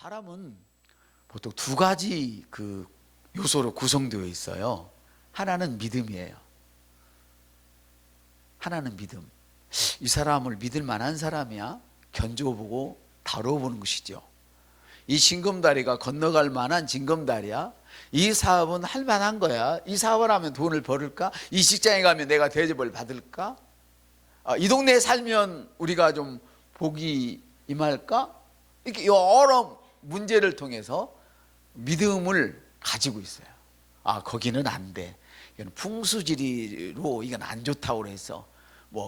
사람은 보통 두 가지 요소로 구성되어 있어요. 하나는 믿음이에요. 하나는 믿음. 이 사람을 믿을 만한 사람이야? 견뎌보고 다뤄보는 것이죠. 이 징검다리가 건너갈 만한 징검다리야? 이 사업은 할 만한 거야? 이 사업을 하면 돈을 벌을까? 이 직장에 가면 내가 대접을 받을까? 이 동네에 살면 우리가 좀 복이 임할까? 이렇게 여러 문제를 통해서 믿음을 가지고 있어요. 거기는 안 돼. 이건 풍수지리로 이건 안 좋다고 그래서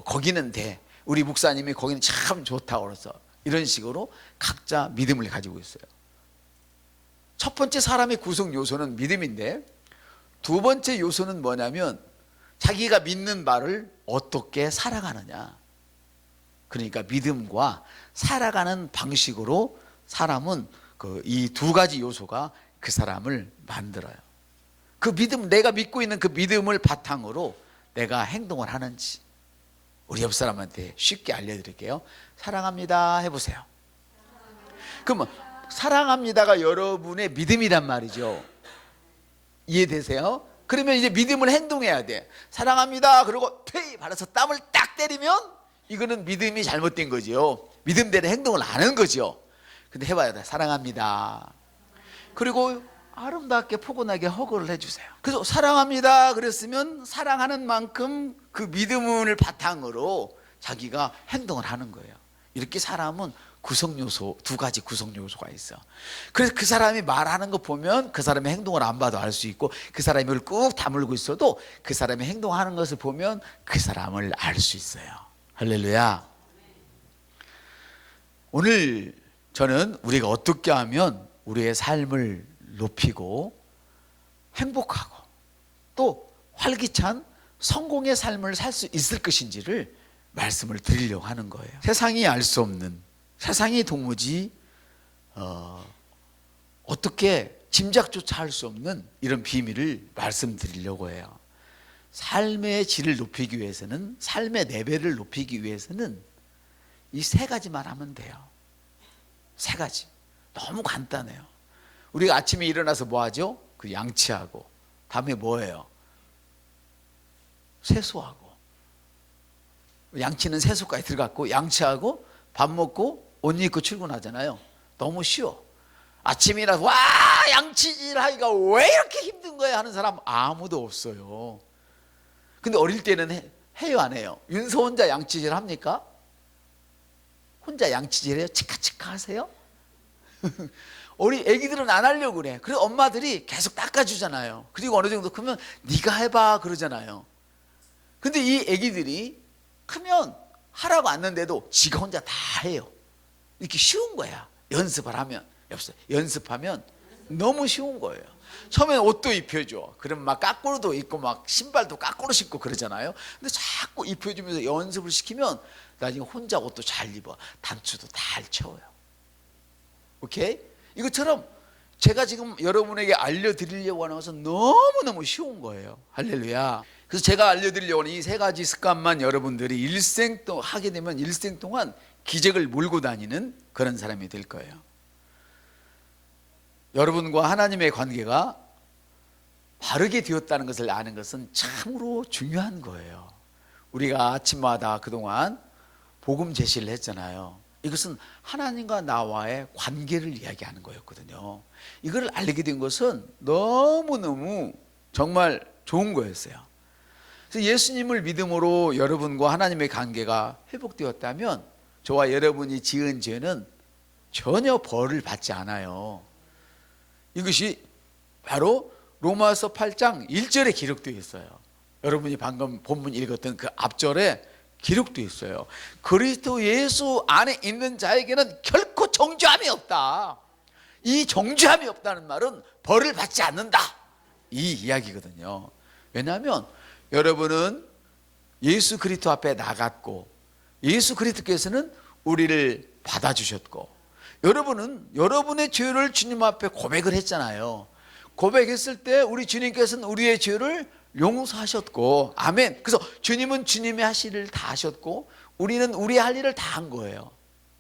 거기는 돼. 우리 목사님이 거기는 참 좋다고 그래서 이런 식으로 각자 믿음을 가지고 있어요. 첫 번째 사람의 구성 요소는 믿음인데, 두 번째 요소는 뭐냐면 자기가 믿는 바를 어떻게 살아가느냐. 그러니까 믿음과 살아가는 방식으로 사람은 이 두 가지 요소가 그 사람을 만들어요. 그 믿음, 내가 믿고 있는 그 믿음을 바탕으로 내가 행동을 하는지. 우리 옆 사람한테 쉽게 알려드릴게요. 사랑합니다 해보세요. 그러면 사랑합니다가 여러분의 믿음이란 말이죠. 이해되세요? 그러면 이제 믿음을 행동해야 돼. 사랑합니다 그러고 퇴 발라서 땀을 딱 때리면 이거는 믿음이 잘못된 거죠. 믿음대로 행동을 안 하는 거죠. 근데 해봐야 돼. 사랑합니다. 그리고 아름답게 포근하게 허그를 해주세요. 그래서 사랑합니다 그랬으면 사랑하는 만큼 그 믿음을 바탕으로 자기가 행동을 하는 거예요. 이렇게 사람은 구성요소, 두 가지 구성요소가 있어. 그래서 그 사람이 말하는 거 보면 그 사람의 행동을 안 봐도 알 수 있고, 그 사람이 이걸 꾹 다물고 있어도 그 사람이 행동하는 것을 보면 그 사람을 알 수 있어요. 할렐루야. 오늘 저는 우리가 어떻게 하면 우리의 삶을 높이고 행복하고 또 활기찬 성공의 삶을 살 수 있을 것인지를 말씀을 드리려고 하는 거예요. 세상이 알 수 없는, 세상이 도무지 어떻게 짐작조차 할 수 없는 이런 비밀을 말씀드리려고 해요. 삶의 질을 높이기 위해서는, 삶의 레벨을 높이기 위해서는 이 세 가지만 하면 돼요. 세 가지. 너무 간단해요. 우리가 아침에 일어나서 뭐 하죠? 양치하고, 다음에 뭐예요? 세수하고. 양치는 세수까지 들어갔고, 양치하고 밥 먹고 옷 입고 출근하잖아요. 너무 쉬워. 아침에 일어나서 와 양치질 하기가 왜 이렇게 힘든 거야 하는 사람 아무도 없어요. 근데 어릴 때는 해요 안 해요? 윤서 혼자 양치질 합니까? 혼자 양치질 해요? 치카치카 하세요? 우리 애기들은 안 하려고 그래. 그래서 엄마들이 계속 닦아주잖아요. 그리고 어느 정도 크면 네가 해봐 그러잖아요. 근데 이 애기들이 크면 하라고 앉는데도 지가 혼자 다 해요. 이렇게 쉬운 거야. 연습을 하면. 연습하면 너무 쉬운 거예요. 처음엔 옷도 입혀줘. 그럼 막 까꾸로도 입고 막 신발도 까꾸로 신고 그러잖아요. 근데 자꾸 입혀주면서 연습을 시키면 나중에 혼자 옷도 잘 입어. 단추도 잘 채워요. 오케이? 이것처럼 제가 지금 여러분에게 알려드리려고 하는 것은 너무너무 쉬운 거예요. 할렐루야. 그래서 제가 알려드리려고 하는 이 세 가지 습관만 여러분들이 일생 동안 하게 되면 일생 동안 기적을 몰고 다니는 그런 사람이 될 거예요. 여러분과 하나님의 관계가 바르게 되었다는 것을 아는 것은 참으로 중요한 거예요. 우리가 아침마다 그동안 복음 제시를 했잖아요. 이것은 하나님과 나와의 관계를 이야기하는 거였거든요. 이걸 알게 된 것은 너무너무 정말 좋은 거였어요. 그래서 예수님을 믿음으로 여러분과 하나님의 관계가 회복되었다면 저와 여러분이 지은 죄는 전혀 벌을 받지 않아요. 이것이 바로 로마서 8장 1절에 기록되어 있어요. 여러분이 방금 본문 읽었던 그 앞절에 기록되어 있어요. 그리스도 예수 안에 있는 자에게는 결코 정죄함이 없다. 이 정죄함이 없다는 말은 벌을 받지 않는다, 이 이야기거든요. 왜냐하면 여러분은 예수 그리스도 앞에 나갔고 예수 그리스도께서는 우리를 받아주셨고, 여러분은 여러분의 죄를 주님 앞에 고백을 했잖아요. 고백했을 때 우리 주님께서는 우리의 죄를 용서하셨고, 아멘. 그래서 주님은 주님의 하실 일을 다 하셨고 우리는 우리의 할 일을 다 한 거예요.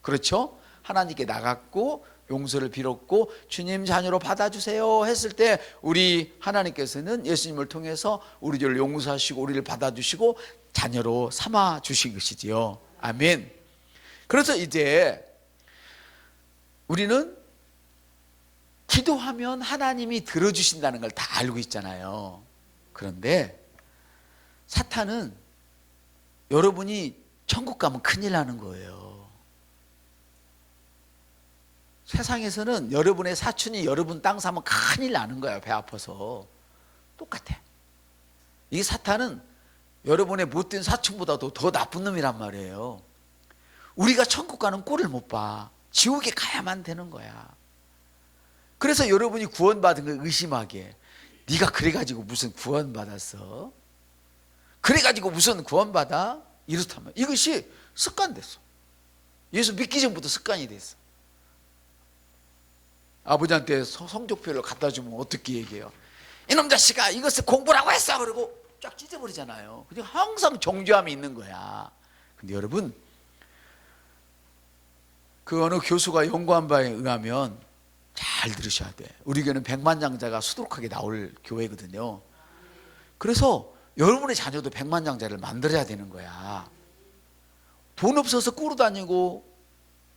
그렇죠? 하나님께 나갔고 용서를 빌었고 주님 자녀로 받아주세요 했을 때 우리 하나님께서는 예수님을 통해서 우리를 용서하시고 우리를 받아주시고 자녀로 삼아 주신 것이지요. 아멘. 그래서 이제 우리는 기도하면 하나님이 들어주신다는 걸 다 알고 있잖아요. 그런데 사탄은 여러분이 천국 가면 큰일 나는 거예요. 세상에서는 여러분의 사촌이 여러분 땅 사면 큰일 나는 거예요. 배 아파서. 똑같아. 이 사탄은 여러분의 못된 사촌보다도 더 나쁜 놈이란 말이에요. 우리가 천국 가는 꼴을 못 봐. 지옥에 가야만 되는 거야. 그래서 여러분이 구원받은 걸 의심하게. 네가 그래가지고 무슨 구원받았어? 그래가지고 무슨 구원받아? 이렇다면 이것이 습관됐어. 예수 믿기 전부터 습관이 됐어. 아버지한테 성적표를 갖다 주면 어떻게 얘기해요? 이놈 자식아 이것을 공부라고 했어! 그러고 쫙 찢어버리잖아요. 그냥 항상 정죄함이 있는 거야. 근데 여러분, 그 어느 교수가 연구한 바에 의하면 잘 들으셔야 돼. 우리 교회는 백만장자가 수두룩하게 나올 교회거든요. 그래서 여러분의 자녀도 백만장자를 만들어야 되는 거야. 돈 없어서 꾸러 다니고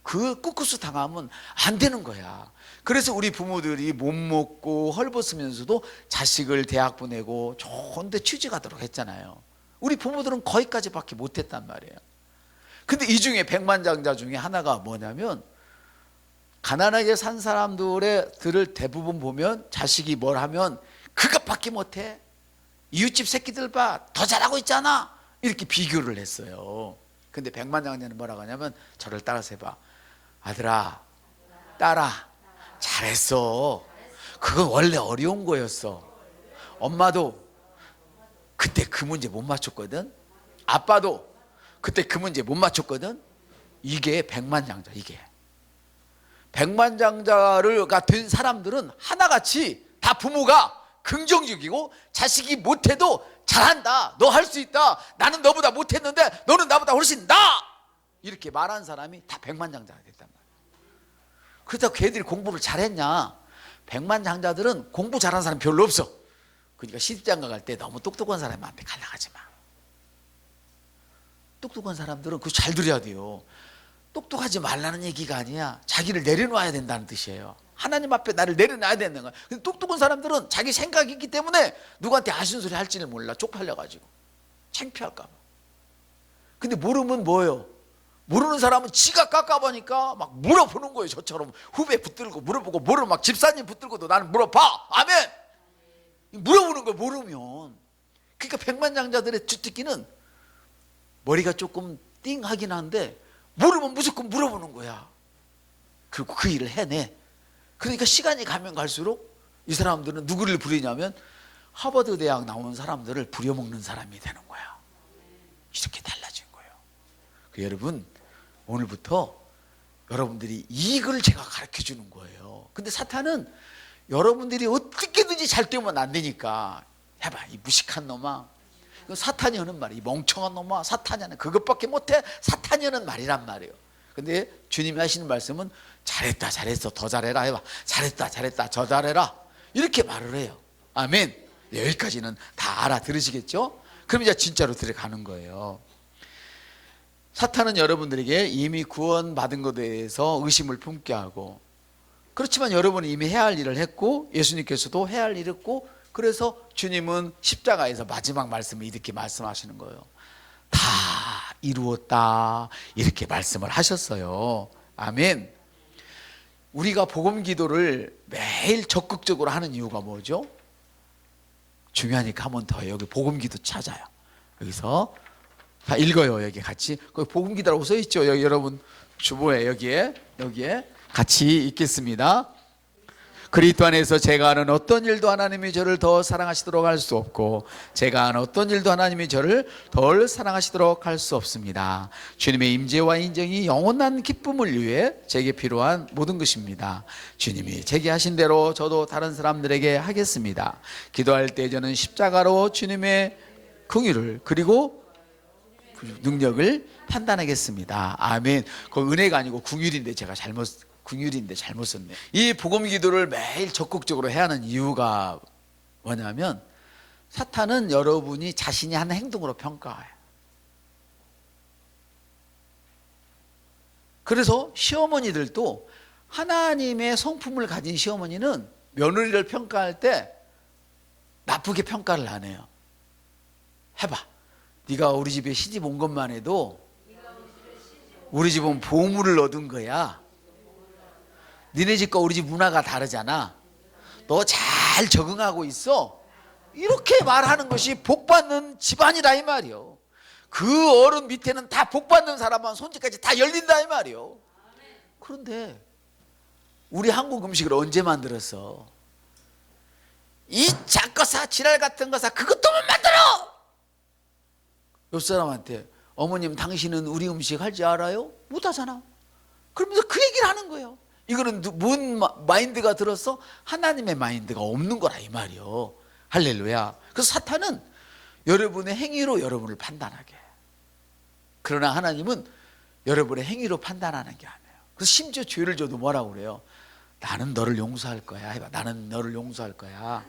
그 꾸꾸스 당하면 안 되는 거야. 그래서 우리 부모들이 못 먹고 헐벗으면서도 자식을 대학 보내고 좋은 데 취직하도록 했잖아요. 우리 부모들은 거기까지밖에 못했단 말이에요. 근데 이 중에 백만장자 중에 하나가 뭐냐면 가난하게 산 사람들을 대부분 보면 자식이 뭘 하면 그것밖에 못해. 이웃집 새끼들 봐, 더 잘하고 있잖아. 이렇게 비교를 했어요. 근데 백만장자는 뭐라고 하냐면 저를 따라서 해봐. 아들아, 딸아, 잘했어. 그건 원래 어려운 거였어. 엄마도 그때 그 문제 못 맞췄거든. 아빠도 그때 그 문제 못 맞췄거든. 이게 백만장자. 이게 백만장자가 된 사람들은 하나같이 다 부모가 긍정적이고 자식이 못해도 잘한다. 너 할 수 있다. 나는 너보다 못했는데 너는 나보다 훨씬 나아. 이렇게 말하는 사람이 다 백만장자가 됐단 말이야. 그렇다고 걔들이 공부를 잘했냐? 백만장자들은 공부 잘하는 사람 별로 없어. 그러니까 시집장가 갈 때 너무 똑똑한 사람한테 갈라가지 마. 똑똑한 사람들은 그거 잘 들어야 돼요. 똑똑하지 말라는 얘기가 아니야. 자기를 내려놔야 된다는 뜻이에요. 하나님 앞에 나를 내려놔야 되는 거야. 근데 똑똑한 사람들은 자기 생각이 있기 때문에 누구한테 하신 소리 할지를 몰라. 쪽팔려가지고 창피할까 봐. 근데 모르면 뭐예요? 모르는 사람은 지가 깎아보니까 막 물어보는 거예요. 저처럼 후배 붙들고 물어보고, 모르면 막 집사님 붙들고도 나는 물어봐. 아멘. 물어보는 걸 모르면. 그러니까 백만장자들의 주특기는 머리가 조금 띵하긴 한데 모르면 무조건 물어보는 거야. 그리고 그 일을 해내. 그러니까 시간이 가면 갈수록 이 사람들은 누구를 부리냐면 하버드 대학 나온 사람들을 부려먹는 사람이 되는 거야. 이렇게 달라진 거예요. 여러분, 오늘부터 여러분들이 이걸 제가 가르쳐 주는 거예요. 근데 사탄은 여러분들이 어떻게든지 잘 되면 안 되니까 해봐, 이 무식한 놈아. 사탄이 하는 말이, 이 멍청한 놈아, 사탄이 하는 그것밖에 못해. 사탄이 하는 말이란 말이에요. 근데 주님이 하시는 말씀은 잘했다, 잘했어, 더 잘해라 해봐. 잘했다, 잘했다, 더 잘해라. 이렇게 말을 해요. 아멘. 여기까지는 다 알아들으시겠죠? 그럼 이제 진짜로 들어가는 거예요. 사탄은 여러분들에게 이미 구원받은 것에 대해서 의심을 품게 하고, 그렇지만 여러분이 이미 해야 할 일을 했고 예수님께서도 해야 할 일을 했고, 그래서 주님은 십자가에서 마지막 말씀을 이렇게 말씀하시는 거예요. 다 이루었다, 이렇게 말씀을 하셨어요. 아멘. 우리가 복음 기도를 매일 적극적으로 하는 이유가 뭐죠? 중요하니까 한 번 더 여기 복음 기도 찾아요. 여기서 다 읽어요. 여기 같이. 거기 복음 기도라고 써 있죠. 여기 여러분 주보에 여기에 같이 읽겠습니다. 그리스도 안에서 제가 하는 어떤 일도 하나님이 저를 더 사랑하시도록 할 수 없고, 제가 하는 어떤 일도 하나님이 저를 덜 사랑하시도록 할 수 없습니다. 주님의 임재와 인정이 영원한 기쁨을 위해 제게 필요한 모든 것입니다. 주님이 제게 하신 대로 저도 다른 사람들에게 하겠습니다. 기도할 때 저는 십자가로 주님의 긍휼을 그리고 능력을 판단하겠습니다. 아멘. 그 은혜가 아니고 긍휼인데 제가 잘못 긍휼인데 잘못 썼네. 이 복음 기도를 매일 적극적으로 해야 하는 이유가 뭐냐면 사탄은 여러분이 자신이 하는 행동으로 평가해요. 그래서 시어머니들도 하나님의 성품을 가진 시어머니는 며느리를 평가할 때 나쁘게 평가를 안 해요. 해봐. 네가 우리 집에 시집 온 것만 해도 우리 집은 보물을 얻은 거야. 니네 집과 우리 집 문화가 다르잖아. 너 잘 적응하고 있어. 이렇게 말하는 것이 복받는 집안이다 이 말이요. 그 어른 밑에는 다 복받는 사람만 손짓까지 다 열린다 이 말이요. 그런데 우리 한국 음식을 언제 만들었어? 이 작거사 지랄 같은 거사 그것도 못 만들어. 옆 사람한테 어머님 당신은 우리 음식 할 줄 알아요? 못하잖아. 그러면서 그 얘기를 하는 거예요. 이거는 뭔 마인드가 들었어? 하나님의 마인드가 없는 거라 이 말이요. 할렐루야. 그래서 사탄은 여러분의 행위로 여러분을 판단하게 해요. 그러나 하나님은 여러분의 행위로 판단하는 게 아니에요. 그래서 심지어 죄를 져도 뭐라고 그래요? 나는 너를 용서할 거야. 해봐. 나는 너를 용서할 거야.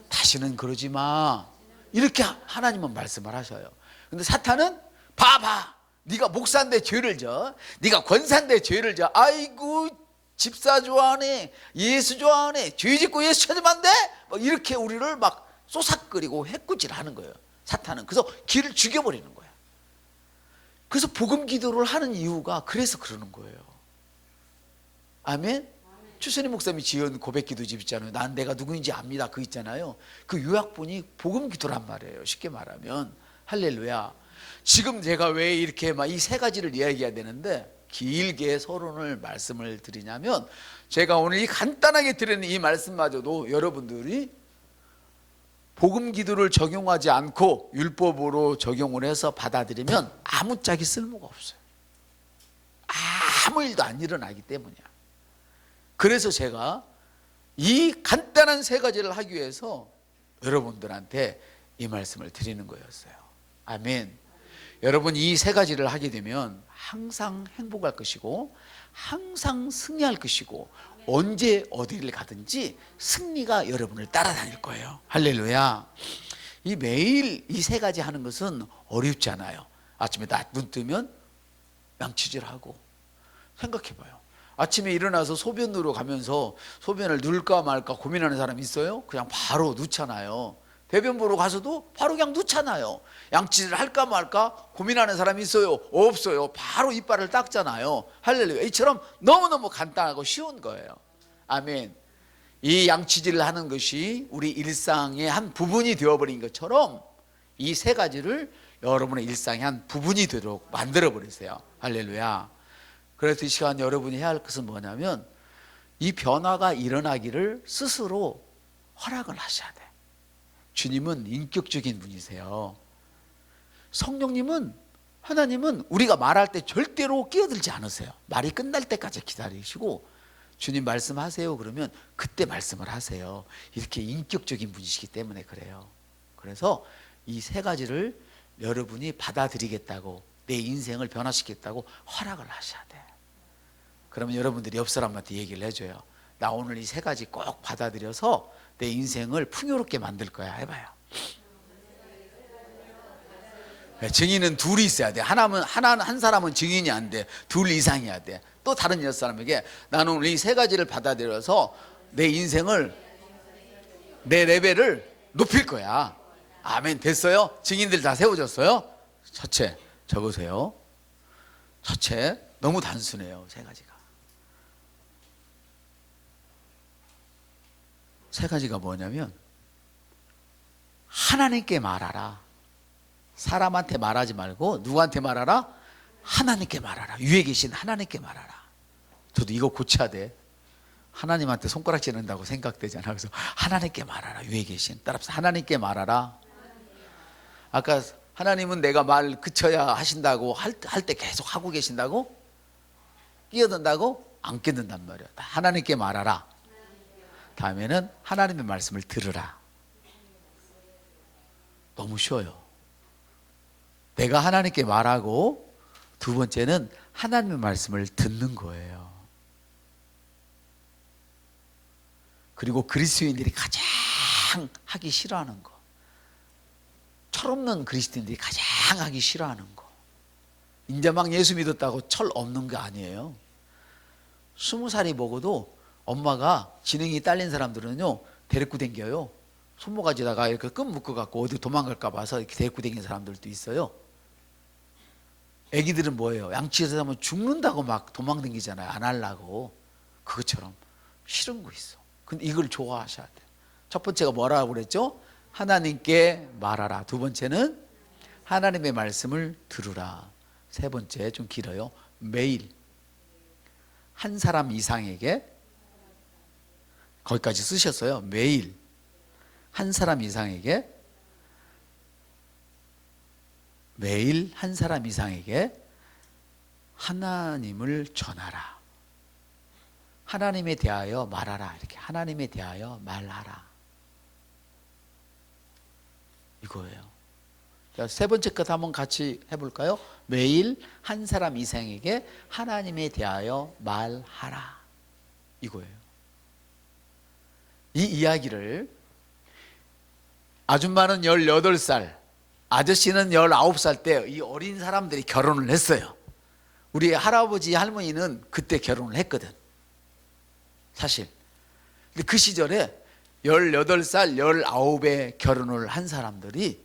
다시는 그러지 마. 이렇게 하나님은 말씀을 하셔요. 근데 사탄은 봐봐. 네가 목사인데 죄를 져. 네가 권사인데 죄를 져. 아이고 집사 좋아하네. 예수 좋아하네. 죄 짓고 예수 찾으면 안 돼? 막 이렇게 우리를 막 쏘삭거리고 해꾸질하는 거예요. 사탄은. 그래서 길을 죽여버리는 거예요. 그래서 복음 기도를 하는 이유가 그래서 그러는 거예요. 아멘. 추선희 목사님이 지은 고백 기도집 있잖아요. 난 내가 누구인지 압니다. 그 있잖아요. 그 요약본이 복음 기도란 말이에요. 쉽게 말하면. 할렐루야. 지금 제가 왜 이렇게 막 이 세 가지를 이야기해야 되는데 길게 서론을 말씀을 드리냐면 제가 오늘 이 간단하게 드리는 이 말씀마저도 여러분들이 복음 기도를 적용하지 않고 율법으로 적용을 해서 받아들이면 아무짝에 쓸모가 없어요. 아무 일도 안 일어나기 때문이야. 그래서 제가 이 간단한 세 가지를 하기 위해서 여러분들한테 이 말씀을 드리는 거였어요. 아멘. 여러분 이 세 가지를 하게 되면 항상 행복할 것이고 항상 승리할 것이고 언제 어디를 가든지 승리가 여러분을 따라다닐 거예요. 할렐루야. 이 매일 이 세 가지 하는 것은 어렵지 않아요. 아침에 딱 눈 뜨면 양치질하고 생각해봐요. 아침에 일어나서 소변으로 가면서 소변을 누울까 말까 고민하는 사람 있어요? 그냥 바로 누잖아요. 대변 보러 가서도 바로 그냥 누잖아요. 양치질을 할까 말까 고민하는 사람이 있어요? 없어요. 바로 이빨을 닦잖아요. 할렐루야. 이처럼 너무너무 간단하고 쉬운 거예요. 아멘. 이 양치질을 하는 것이 우리 일상의 한 부분이 되어버린 것처럼 이 세 가지를 여러분의 일상의 한 부분이 되도록 만들어버리세요. 할렐루야. 그래서 이 시간 여러분이 해야 할 것은 뭐냐면 이 변화가 일어나기를 스스로 허락을 하셔야 돼. 주님은 인격적인 분이세요. 성령님은 하나님은 우리가 말할 때 절대로 끼어들지 않으세요. 말이 끝날 때까지 기다리시고 주님 말씀하세요 그러면 그때 말씀을 하세요. 이렇게 인격적인 분이시기 때문에 그래요. 그래서 이 세 가지를 여러분이 받아들이겠다고 내 인생을 변화시키겠다고 허락을 하셔야 돼. 그러면 여러분들이 옆 사람한테 얘기를 해줘요. 나 오늘 이 세 가지 꼭 받아들여서 내 인생을 풍요롭게 만들 거야. 해봐요. 증인은 둘이 있어야 돼. 한 사람은 증인이 안 돼. 둘 이상이어야 돼. 또 다른 여섯 사람에게 나는 오늘 이 세 가지를 받아들여서 내 인생을 내 레벨을 높일 거야. 아멘. 됐어요? 증인들 다 세워졌어요? 첫째 적으세요. 첫째 너무 단순해요. 세 가지가. 세 가지가 뭐냐면 하나님께 말하라. 사람한테 말하지 말고 누구한테 말하라? 하나님께 말하라. 위에 계신 하나님께 말하라. 저도 이거 고쳐야 돼. 하나님한테 손가락질 한다고 생각되잖아. 그래서 하나님께 말하라. 위에 계신. 따라서 하나님께 말하라. 아까 하나님은 내가 말 그쳐야 하신다고 할 때 계속 하고 계신다고? 끼어든다고? 안 끼어든단 말이야. 하나님께 말하라. 다음에는 하나님의 말씀을 들으라. 너무 쉬워요. 내가 하나님께 말하고 두 번째는 하나님의 말씀을 듣는 거예요. 그리고 그리스도인들이 가장 하기 싫어하는 거, 철없는 그리스도인들이 가장 하기 싫어하는 거. 이제 막 예수 믿었다고 철 없는 거 아니에요. 20살이 먹어도 엄마가 지능이 딸린 사람들은요 데리고 댕겨요. 손모가지다가 이렇게 끈 묶어갖고 어디 도망갈까 봐서 이렇게 데리고 댕기는 사람들도 있어요. 애기들은 뭐예요? 양치해서 하면 죽는다고 막 도망 댕기잖아요. 안 하려고. 그것처럼 싫은 거 있어. 근데 이걸 좋아하셔야 돼요. 첫 번째가 뭐라고 그랬죠? 하나님께 말하라. 두 번째는 하나님의 말씀을 들으라. 세 번째 좀 길어요. 매일 한 사람 이상에게, 거기까지 쓰셨어요. 매일 한 사람 이상에게, 매일 한 사람 이상에게 하나님을 전하라. 하나님에 대하여 말하라. 이렇게 하나님에 대하여 말하라. 이거예요. 자, 세 번째 것 한번 같이 해볼까요? 매일 한 사람 이상에게 하나님에 대하여 말하라. 이거예요. 이 이야기를 아줌마는 18살, 아저씨는 19살 때 이 어린 사람들이 결혼을 했어요. 우리 할아버지 할머니는 그때 결혼을 했거든. 사실. 근데 그 시절에 18살, 19에 결혼을 한 사람들이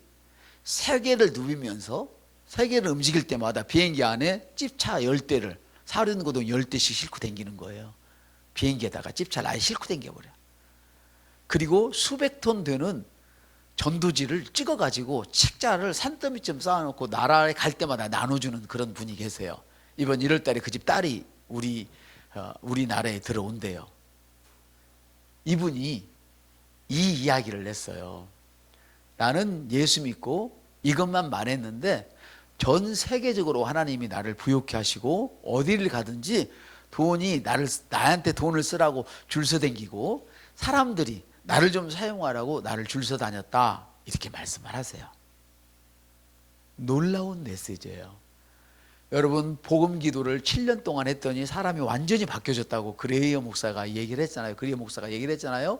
세계를 누비면서 세계를 움직일 때마다 비행기 안에 찝차 10대를 사륜고동 10대씩 싣고 다니는 거예요. 비행기에다가 찝차를 아예 싣고 다녀버려. 그리고 수백 톤 되는 전도지를 찍어가지고 책자를 산더미쯤 쌓아놓고 나라에 갈 때마다 나눠주는 그런 분이 계세요. 이번 1월 달에 그 집 딸이 우리나라에 들어온대요. 이분이 이 이야기를 냈어요. 나는 예수 믿고 이것만 말했는데 전 세계적으로 하나님이 나를 부욕해 하시고 어디를 가든지 나한테 돈을 쓰라고 줄 서 댕기고 사람들이 나를 좀 사용하라고 나를 줄 서 다녔다. 이렇게 말씀을 하세요. 놀라운 메시지예요. 여러분, 복음 기도를 7년 동안 했더니 사람이 완전히 바뀌어졌다고 그레이어 목사가 얘기를 했잖아요. 그레이어 목사가 얘기를 했잖아요.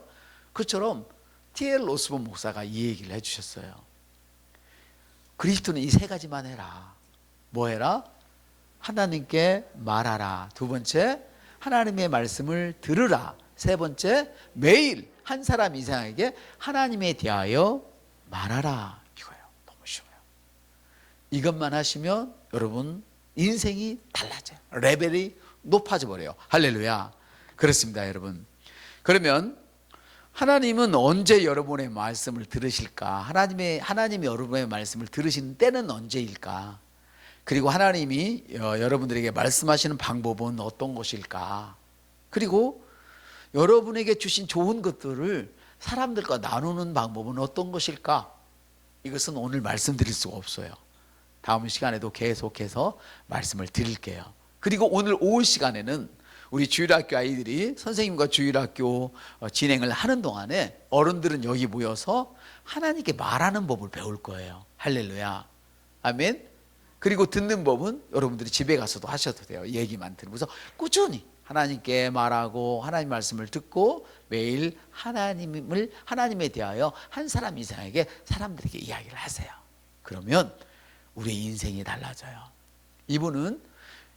그처럼 T.L. 오스본 목사가 이 얘기를 해주셨어요. 그리스도는 이 세 가지만 해라. 뭐 해라? 하나님께 말하라. 두 번째, 하나님의 말씀을 들으라. 세 번째, 매일 한 사람 이상에게 하나님에 대하여 말하라. 이거예요. 너무 쉬워요. 이것만 하시면 여러분 인생이 달라져요. 레벨이 높아져 버려요. 할렐루야. 그렇습니다, 여러분. 그러면 하나님은 언제 여러분의 말씀을 들으실까? 하나님이 여러분의 말씀을 들으시는 때는 언제일까? 그리고 하나님이 여러분들에게 말씀하시는 방법은 어떤 것일까? 그리고 여러분에게 주신 좋은 것들을 사람들과 나누는 방법은 어떤 것일까? 이것은 오늘 말씀드릴 수가 없어요. 다음 시간에도 계속해서 말씀을 드릴게요. 그리고 오늘 오후 시간에는 우리 주일학교 아이들이 선생님과 주일학교 진행을 하는 동안에 어른들은 여기 모여서 하나님께 말하는 법을 배울 거예요. 할렐루야. 아멘. 그리고 듣는 법은 여러분들이 집에 가서도 하셔도 돼요. 얘기만 들으면서 꾸준히 하나님께 말하고 하나님 말씀을 듣고 매일 하나님에 대하여 한 사람 이상에게 사람들에게 이야기를 하세요. 그러면 우리 인생이 달라져요. 이분은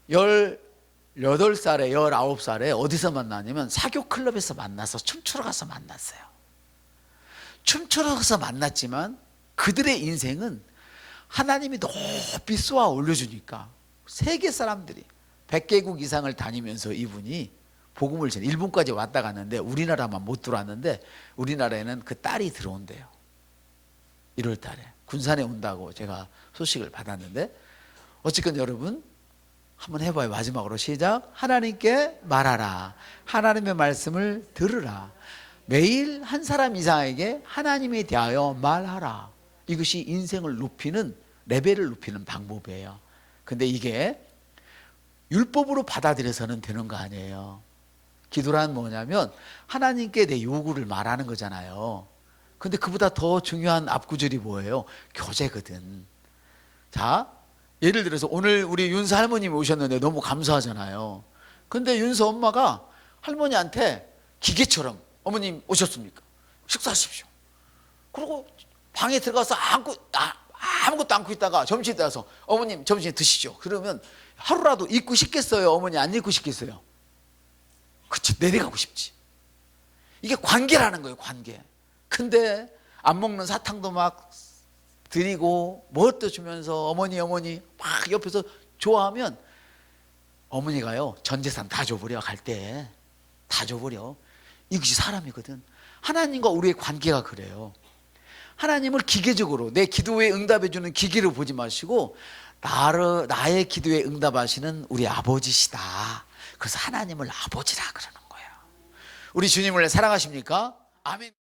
18살에 19살에 어디서 만나냐면 사교 클럽에서 만나서 춤추러 가서 만났어요. 춤추러 가서 만났지만 그들의 인생은 하나님이 높이 쏘아 올려주니까 세계 사람들이 100개국 이상을 다니면서 이분이 복음을 전해 일본까지 왔다 갔는데 우리나라만 못 들어왔는데 우리나라에는 그 딸이 들어온대요. 1월 달에 군산에 온다고 제가 소식을 받았는데 어쨌건 여러분 한번 해봐요. 마지막으로 시작. 하나님께 말하라. 하나님의 말씀을 들으라. 매일 한 사람 이상에게 하나님에 대하여 말하라. 이것이 인생을 높이는 레벨을 높이는 방법이에요. 근데 이게 율법으로 받아들여서는 되는 거 아니에요. 기도란 뭐냐면 하나님께 내 요구를 말하는 거잖아요. 근데 그보다 더 중요한 앞구절이 뭐예요? 교제거든. 자, 예를 들어서 오늘 우리 윤서 할머님이 오셨는데 너무 감사하잖아요. 근데 윤서 엄마가 할머니한테 기계처럼 어머님 오셨습니까? 식사하십시오. 그리고 방에 들어가서 아무것도 않고 있다가 점심에 따라서 어머님 점심 드시죠. 그러면 하루라도 있고 싶겠어요? 어머니 안 있고 싶겠어요? 그치, 내려가고 싶지. 이게 관계라는 거예요, 관계. 근데 안 먹는 사탕도 막 드리고 뭣도 주면서 어머니 막 옆에서 좋아하면 어머니가요 전 재산 다 줘버려. 갈 때 다 줘버려. 이것이 사람이거든. 하나님과 우리의 관계가 그래요. 하나님을 기계적으로 내 기도에 응답해 주는 기계로 보지 마시고 나의 기도에 응답하시는 우리 아버지시다. 그래서 하나님을 아버지라 그러는 거예요. 우리 주님을 사랑하십니까? 아멘.